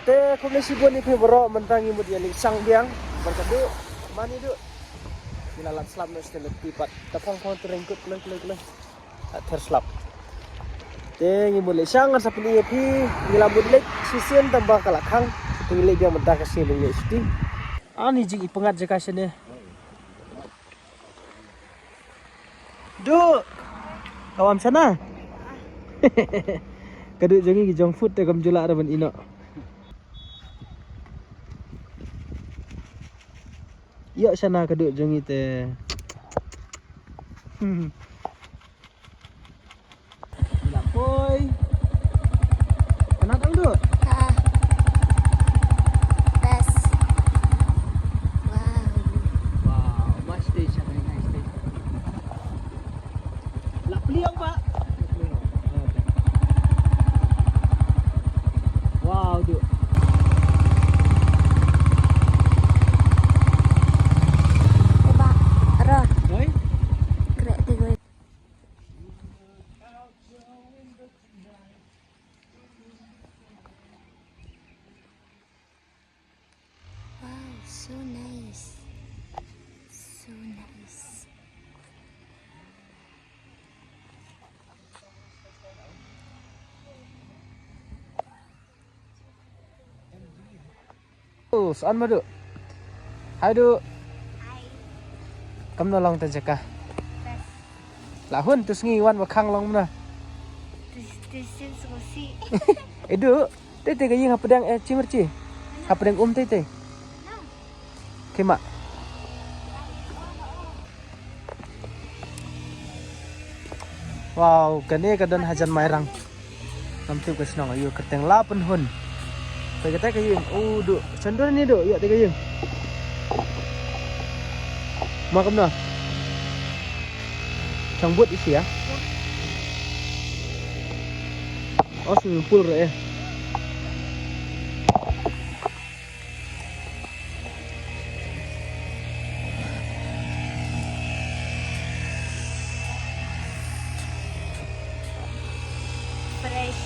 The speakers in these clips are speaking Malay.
Te komisi ni pi bro mentangi mud yang sang biang berkadu mani du. Nilalat slap no stelet pipat. Tapang kon terengkut klek. Terslap. Te ngimule sang sa pili pi ngilambut lek sisian tambah kalakang. Tingile dia mentah kasih lele sti. Ani jing ipengat je kasene. Du. Kawam sana. Kaduk jangi jong food te kam jula raban ino. Ya sana kaduk jangi te. Lampoi. Kenapa tang du? Best. Wow, much day sana nice day. Lap liang pak. Wow, du. Coba, Roh, Oi. gerak tiga. Wow, so nice. So nice. Oh, saan mo du? Hai du. Hai. Kam nolong ta jaka. Best. Lahun tus ngiwan bakang long na. Tusin susi. Du, te gaying hapadang cimerci. Hapadang te. Kema. Wow, kane kadan hajan mairang. Namtu kesnong ayo keteng lapen hun. Kata kaying, du, cendol ni du, ya te kaying. Makam na. Chang buat isi ya. Oh, swimming pool re. Fresh.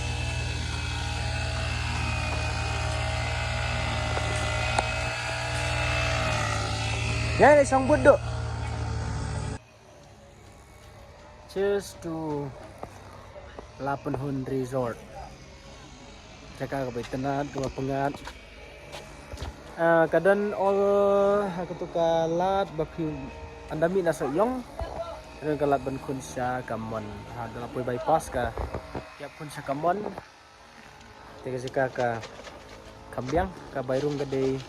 Ya, ni sang buat du. Cheers to Lapenhun Resort. Jaka ka tenat ke pengat. Kadan all aku tu kalat bakyu andami nasa yong. Ren kalat ban kun sya kamon. Dalam poi bypass ka. Tiap kun sya kamon. Tega jaka ka kambiang ka bairung gede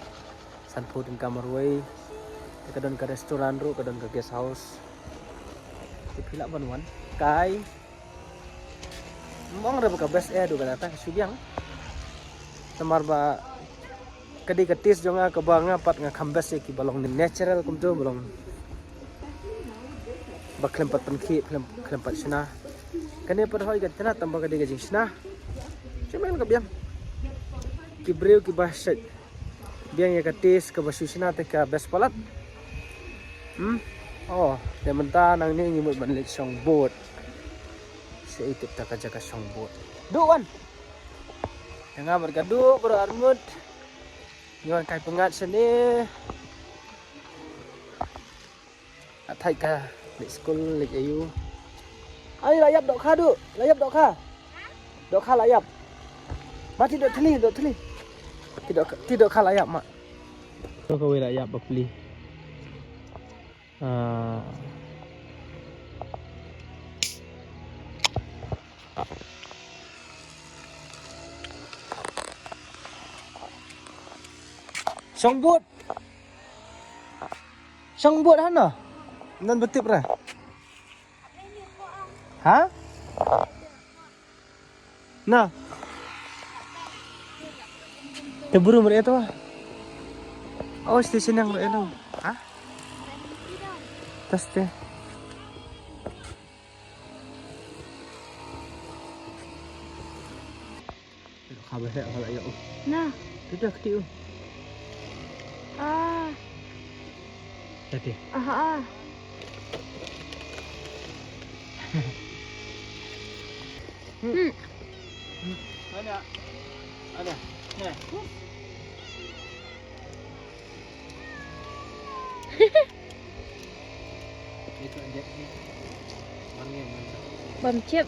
sanpo din kamarway. Kadan ka restoran ru kadan ka guest house. Pila banuan kai mong ra ka best air du kanata subyang tamar ba kadi katis jonga ka banga pat nga khambas ki balong ni natural kum tu balong baklem pat panki klem pat sina kane par hoy gatna tamba kadi gajing sina cemel ka biang ki breu ki bahsat biang ya katis ka basu sina te ka best palat oh, yang mentah nang ni ngimut balik song boat. Saya ikut tak jaga song boat. Duan. Tengah bergaduh berarmut. Nyon kai pengat sini. Atai ka di school lek ayu. Ai layap dok kha du. Layap dok kha. Dok kha layap. Mati dok theli. Tidak kha layap mak. Kau layap beli. Song buat hana nan betip ra ha nah terburu mereka tu oh stesen yang mereka ha tas teh khabar saya kalau ya Nah. sudah kecil jadi mana Ada. Nah. Itu aja sih. Mana? Bom chip.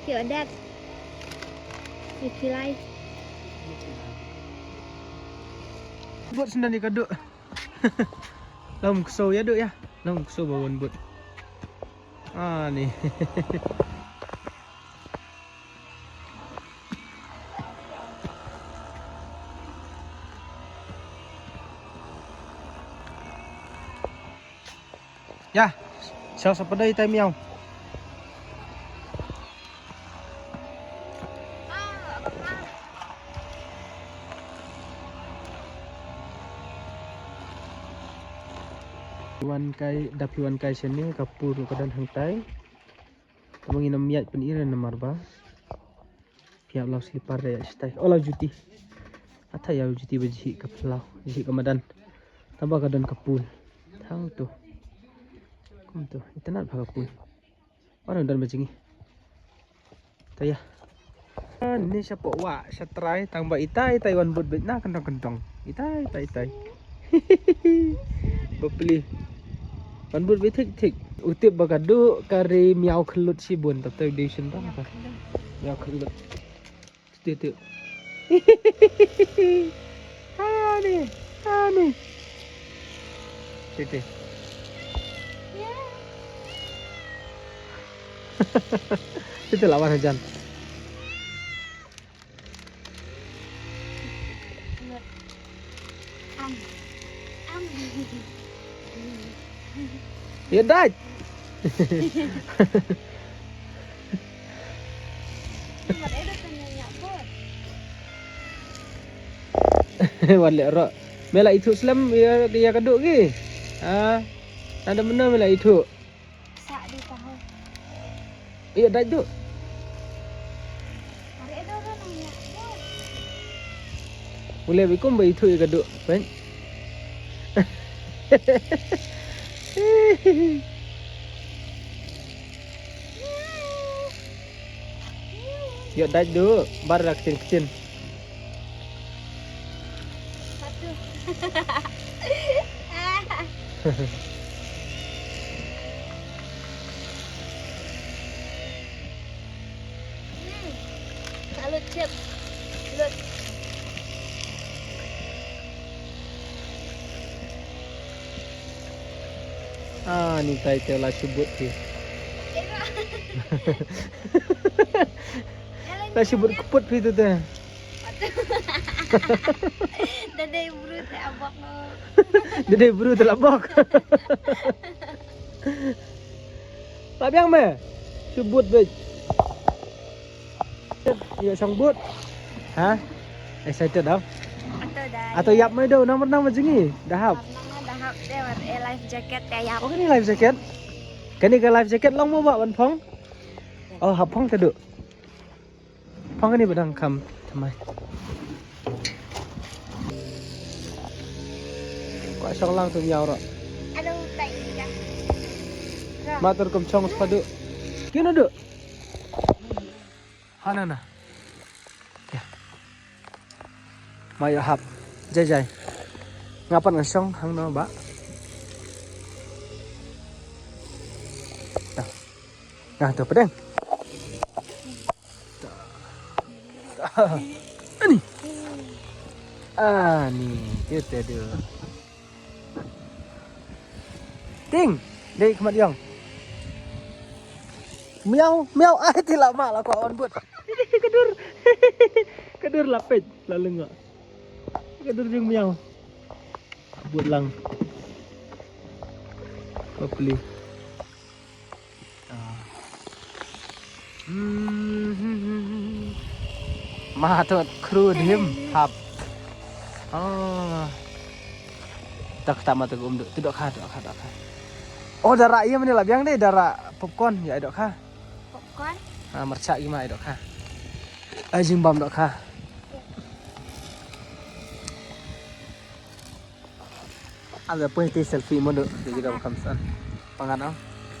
Kiểu that. If you like. Buat sendiri kaduk. Long so ya duk ya. Long so bawon buat. Nih. Ya, sao sa paday tay miyaw. Dapiwan kai sini kapur kadan hangtai. Kamangin namiyat peniran namarba. Pihak lau selipar daya istai. Olah juti. Ata ya juti baji kaplau, baji kamadan. Tambah kadan kapul. Tang tu. Kum tu, itanat kapul. Orang dan baji ni. Taya. Ini siapa wa, setrai tambah itai Taiwan buat bet na kentong. Itai. Beli. Wan buat bet tik. Utip bagadu kari miau kelut sibun tapi edition dah apa? Miau kelut. Itu. Ani. Itu. Itu lawan hujan. Ya dah. Wala ro. Mela itu selam ya kaduk ke? Ada mana mela itu? Sak di tahu. Iya dah tu. Hari itu orang nanya. Boleh bikum ba itu ya kaduk, kan? Ya dah tu, bar kecil. Satu. Salut chip. Salut. Ni tai lah sebut ke. Lah sebut keput itu tu. Dadai buru tak abak no. Dede buru telabok. Tabiang me. Sebut bet. Ya sambut. Ha? Excited dah? Atau dah. Atau yap me dah nomor macam ni. Dah hap. Dah hap dia life jacket kayak Oh ni life jacket. Kani ke life jacket long mau bawa Phong. Oh hap Phong tadu. Phong ni bedang kam thamai. Kau sang lang tu miao ro. Aduh tak ikan. Matur kum chong sepadu. Kino du? Hana. Ya. Mayo hap. Jai. Ngapan ngasong hang no ba? Nah, tu pedang. Ni. Kita dia. Ting, dek kemat yang. Miau, tidak mak lah kawan buat. Kedur lapet, lalu enggak. Kedur jeng miau. Buat lang. Apa beli? Mah tu kru dim hap. Tak mah tu duk. Tidak kah. Oh darah iya mana lah biang deh darah popcorn ya dok kah? Popcorn? Mercak gimana dok kah? Jimbam dok kah? Ada pun itu selfie mode jadi kamu kamsan. Pangan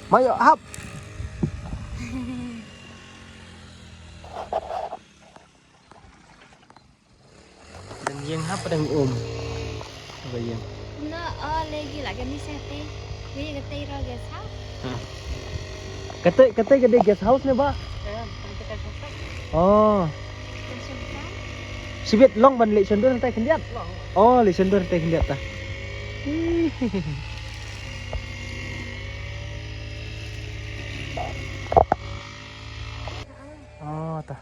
Mayo hap. Yang apa dengan Apa yang? Nó lagi lah cái sete. Bây giờ cái rồi cái sao? Kata gede guest house nih, Pak. Oh, Cái sông cá. sibit long ban lệ sundur tay kendiat. Oh, lệ sundur tay kendiat ta. Oh, ta.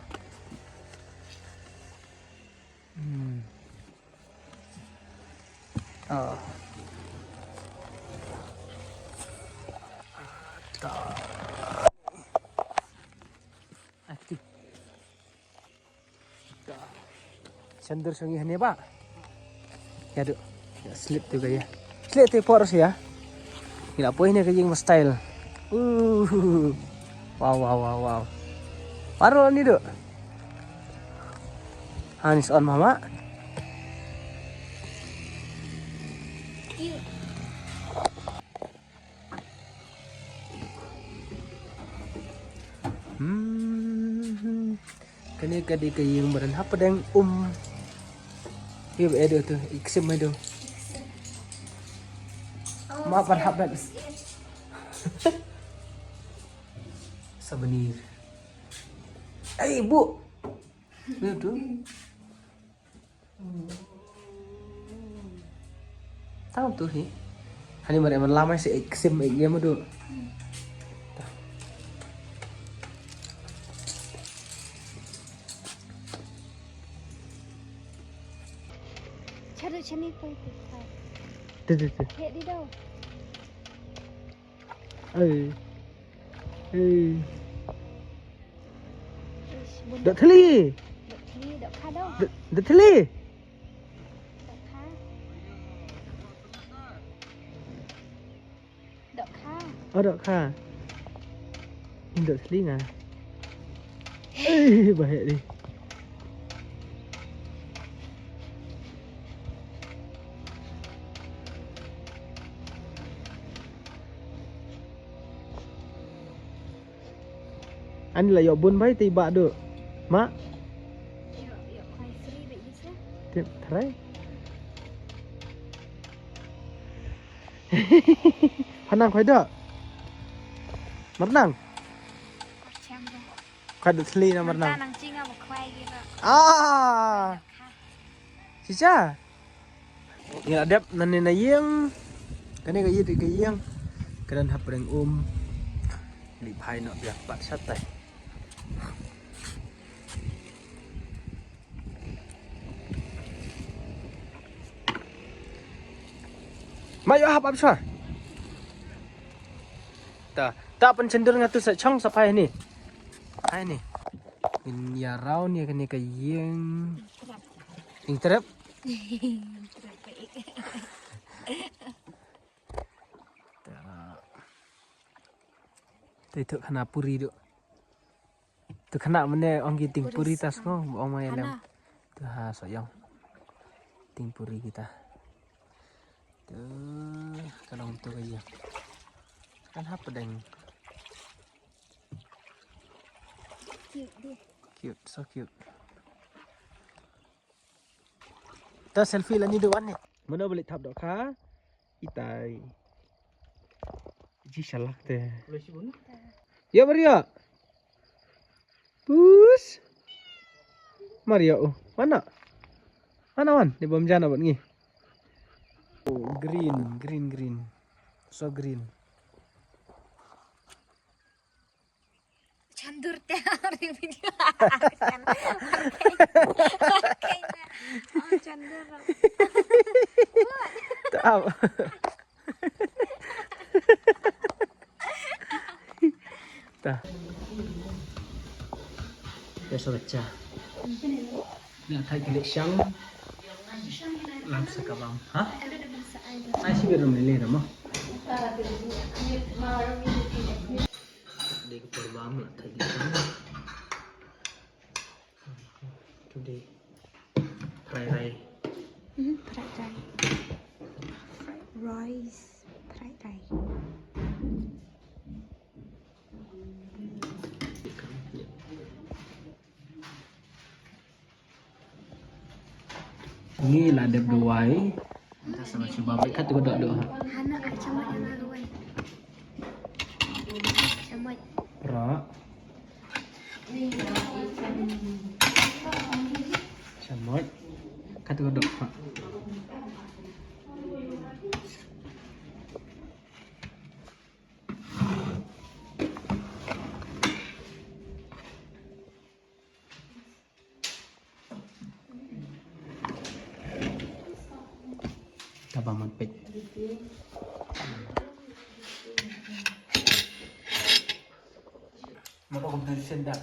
Oh. Ta. Aktif. Ta. Sundur sungi ni, Pak. Ya, Duk. Ya, slip tu gaya. Slip tu poros ya. Gila poin ni kayang style. Wow. Baru ni, Duk. Hanis on mama. Cute. Kani kadi kayang badan apa deng Iya, ada tu. Iksim ada. Maaf marhaban. Sabenir. Ibu. Itu. Tahu tuh sih. Hani mereka lama sih iksim dia mah tuh. Chado chani phơi thịt thôi. Tuh. Hiện đi đâu? Dok theli. Đậu kha đâu? Dok theli. Đậu kha. Đậu kha. Oh, dok kha. Ini dok theli ngah. Bahaya ni. Anh là bun bay tiba được. Mak, Yuk khoai sri vậy đi chứ. try. Hanang khoai dak. Merenang. Chăm ra. Khoai dok theli na Ta merenang. nang ching một khoai kia đó. Ah, Kha. Cica. Ya adap nani na yang. Kani ka yiti ka yang. Kanan hap reng li phai no biak pat sat tai. Mayo hap absar. Ta pencendur ngatu sa chong sapai ni. Hai ni. In ya rau ni kani ka yang. Ing terap. Itu kena puri tu. Tu kena mana orang kita ting puri tas ko, orang main lem. Tu ha sayang. Ting puri kita. Tu kalau untuk aja. Kan apa deng? Cute đi. Cute, so cute. Ta selfie lah ni dewan ni. Mana boleh tap dok ka? Itai. Ji salak teh. Ya Maria. Bus. Maria mana? Mana wan? Di bawah jana buat ni. Oh, green. So green. Chandur teh orang video. Chandur. Tak. Tak. Biasa baca. Nak thay cái lệ trắng làm sao cả bông hả? Ai chỉ biết làm này lên mà? Đây cái phần bám là thay cái trắng. Today, fried rice. Fried rice. Ini lah ada duai. Kita sama coba mereka tu dok dok. Hana acamot yang laluai. Acamot. Rak. Camot. Kata dok pak. Tabang mampit. Mau competition dah.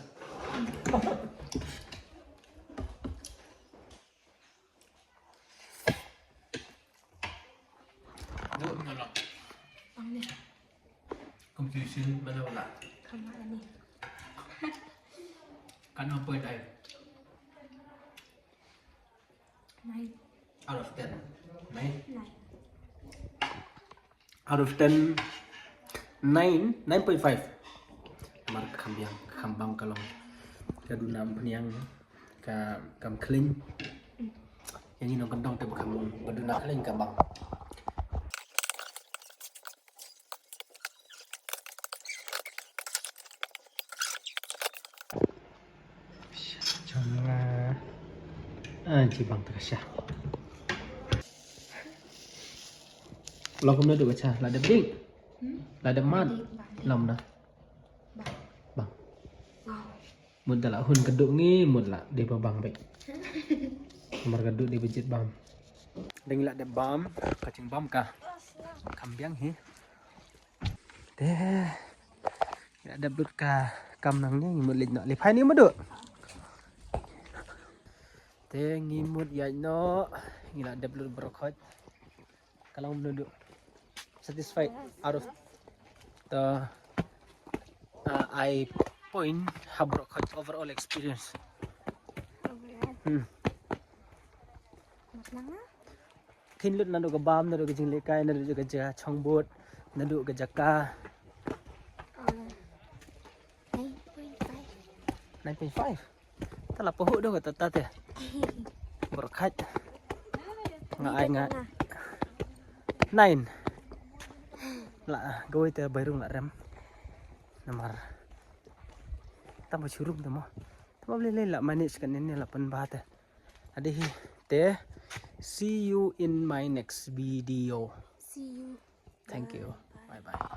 Duk menolak. Competition mana pula? Kemana nih? Kan apa dah? Naik. Out of 10. Main? Naik. Out of 10, 9.5. Mar kambang kalong kadunam peniang kam kling. Yang ini kentong tu kam kaduna kling kambang. Jangan cibang terasa. Lo kau nak duduk macam lada beding, lada mat, lam dah. Bang, mun tak lah hun keduk ni, mun lah dia bang baik. Kamar keduk dia bejit bam. Dengan lada bam, kacang bam kah? Kambiang he. Deh, ada belut kah? Kam nang ni ngimut lek nak lepai ni maduk. Deh ngimut ya no, ngila ada belut berokot. Kalau menuduk satisfied out of the I point Habrokot overall experience. Thinlut nadu ke bam, nadu ke jinglekai, nadu ke ja chongbot, nadu ke jaka. 9.5. Tala pohok dah kata tat ya. Berkat. Ngai ngai. 9. Lah, gawai te bairung lah rem. Namar. Tambah curum tu mah. Tambah boleh lah manage kan ini lah penbahat. Ada hi. Te. See you in my next video. See you. Thank you. Bye bye.